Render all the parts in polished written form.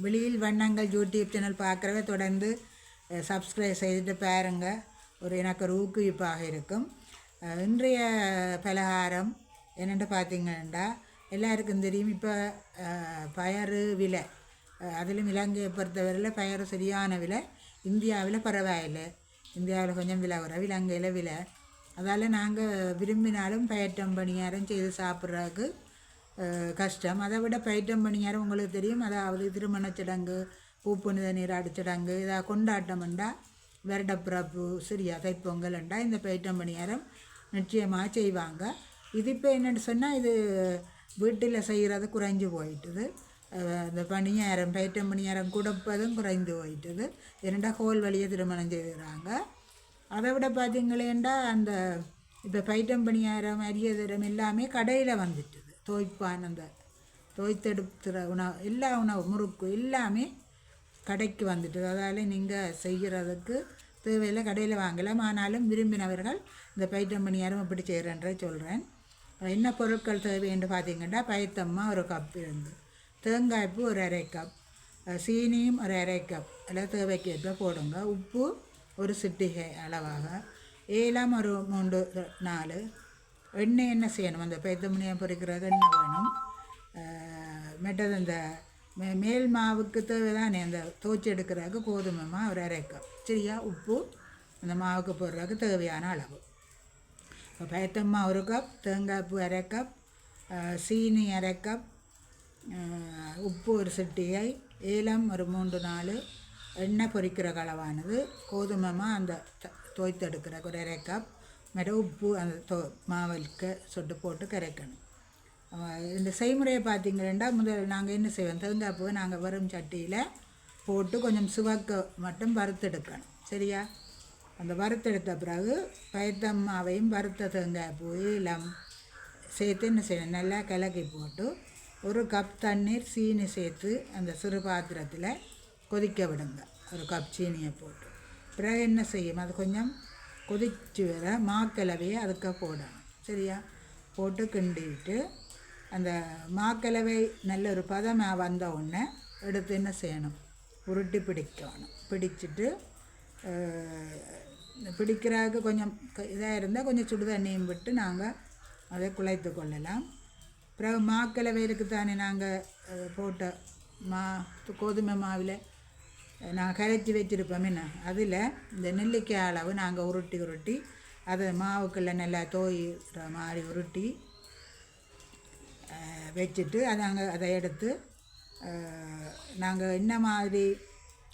வெளியில் வண்ணங்கள் YouTube channel பார்க்குறவே தொடர்ந்து சப்ஸ்கிரைப் செய்துட்டு பாருங்க. எனக்கு ஒரு ஊக்குவிப்பாக இருக்கும். இன்றைய பலகாரம் என்னென்று பார்த்தீங்கன்னா எல்லாருக்கும் தெரியும். இப்போ பயறு விலை, அதிலும் இலங்கையை பொறுத்தவரையில் பயறு சரியான விலை. இந்தியாவில் பரவாயில்லை, இந்தியாவில் கொஞ்சம் விலை குறைவு, இலங்கையில் விலை. அதால் நாங்கள் விரும்பினாலும் பயற்றம் பணியாரம் செய்து சாப்பிட்றதுக்கு கஷ்டம். அதை விட பயிற்றம் பணியாரம் உங்களுக்கு தெரியும். அதாவது திருமணச் சடங்கு, பூப்புனித நீராட்டு சடங்கு, இதாக கொண்டாட்டம்ண்டா, வருடப்பிறப்பு, சரியா தைப்பொங்கல்ண்டா இந்த பயிற்றம் பணியாரம் நிச்சயமாக செய்வாங்க. இது இப்போ என்னென்னு சொன்னால், இது வீட்டில் செய்கிறது குறைஞ்சி போயிட்டுது. இந்த பணியாரம் பயிற்றம் பணியாரம் கொடுப்பதும் குறைந்து போயிட்டுது. இரண்டா ஹோல் வழியை திருமணம் செய்கிறாங்க. அதை விட பார்த்தீங்களேண்டா அந்த இப்போ பயிற்றம் பணியாரம், அரியதரம் எல்லாமே கடையில் வந்துட்டுது. தோய்ப்பான், அந்த தோய்த்தெடுத்துற உணவு, எல்லா உணவு, முறுக்கு எல்லாமே கடைக்கு வந்துட்டு. அதால் நீங்கள் செய்கிறதுக்கு தேவையில்லை, கடையில் வாங்கலாம். ஆனாலும் விரும்பினவர்கள் இந்த பயிற்றம் பணியாரம் எப்படி செய்கிறேன்ற சொல்கிறேன். என்ன பொருட்கள் தேவை என்று பார்த்தீங்கன்னா, பயத்தம்மா ஒரு கப் இருந்து, தேங்காய்ப்பு ஒரு அரை கப், சீனியும் ஒரு அரை கப் எல்லாம் தேவைக்கேற்ப போடுங்க. உப்பு ஒரு சிட்டிகை அளவாக, ஏலம் ஒரு 3-4. எண்ணெய் என்ன செய்யணும், அந்த பைத்தமணியாக பொரிக்கிறது எண்ணெய் வேணும். மற்றது அந்த மேல் மாவுக்கு தேவைதானே, அந்த தோச்சி எடுக்கிறதுக்கு கோதுமை ஒரு அரை கப், சரியா. உப்பு அந்த மாவுக்கு போடுறதுக்கு தேவையான அளவு. இப்போ பயத்தம்மா ஒரு கப், தேங்காய்ப்பு அரை கப், சீனி அரை கப், உப்பு ஒரு சிட்டிகை, ஏலம் ஒரு 3-4, எண்ணெய் பொரிக்கிற அளவானது, கோதுமை அந்த தோய்த்தெடுக்கிற ஒரு அரை கப், மற்ற உப்பு அந்த மாவுக்கு சொட்டு போட்டு கரைக்கணும். இந்த செய்முறையை பார்த்தீங்கன்னா, முதல் நாங்கள் என்ன செய்வோம், தேங்காய் பூவை நாங்கள் வெறும் சட்டியில் போட்டு கொஞ்சம் சுவக்க மட்டும் வறுத்தெடுக்கணும், சரியா. அந்த வறுத்தெடுத்த பிறகு பயத்தம்மாவையும் வறுத்த தேங்காய் பூ இளம் சேர்த்து என்ன செய்யணும், நல்லா கிளக்கி போட்டு ஒரு கப் தண்ணீர் சீனி சேர்த்து அந்த சிறு பாத்திரத்தில் கொதிக்க விடுங்க. ஒரு கப் சீனியை போட்டு பிறகு என்ன செய்யும், அது கொஞ்சம் கொதிச்சு வர மாக்கலவையை அதுக்கு போடணும், சரியா. போட்டு கிண்டிட்டு அந்த மாக்கலவை நல்ல ஒரு பதமாக வந்த உடனே எடுத்து என்ன செய்யணும், உருட்டி பிடிக்கணும். பிடிச்சிட்டு பிடிக்கிறதுக்கு கொஞ்சம் இதாக இருந்தால் கொஞ்சம் சுடு தண்ணியும் விட்டு நாங்கள் அதை குழைத்து கொள்ளலாம். பிறகு மாக்கலவைக்கு தானே நாங்கள் போட்ட கோதுமை மாவில் நான் கரைச்சி வச்சுருப்போம் என்ன, அதில் இந்த நெல்லிக்காய் அளவு நாங்கள் உருட்டி அதை மாவுக்குள்ளே நல்லா தோயிற மாதிரி உருட்டி வச்சுட்டு அதை எடுத்து நாங்கள் என்ன மாதிரி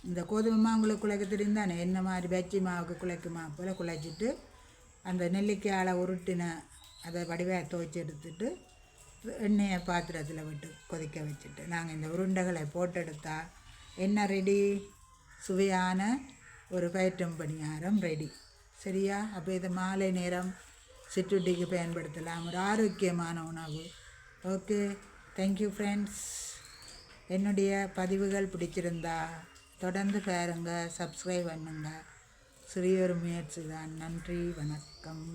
இந்த கோதுமை மாவுங்களுக்கு குழைக்க தெரிந்தானே, என்ன மாதிரி பஜ்ஜி மாவுக்கு குழைக்குமா போல் குழைச்சிட்டு அந்த நெல்லிக்காய் உருட்டின அதை வடிவாக துவைச்சி எடுத்துட்டு எண்ணெயை பாத்திரத்தில் விட்டு கொதிக்க வச்சுட்டு நாங்கள் இந்த உருண்டைகளை போட்டெடுத்தால் என்ன ரெடி, சுவையான ஒரு பயிற்றம் பணியாரம் ரெடி, சரியா. அப்போ இது மாலை நேரம் சிற்றுண்டிக்கு பயன்படுத்தலாம், ஒரு ஆரோக்கியமான உணவு. Okay, thank you friends. என்னுடைய பதிவுகள் பிடிச்சிருந்தா தொடர்ந்து பாருங்கள், சப்ஸ்கிரைப் பண்ணுங்கள். சிறிய ஒரு முயற்சி தான். நன்றி, வணக்கம்.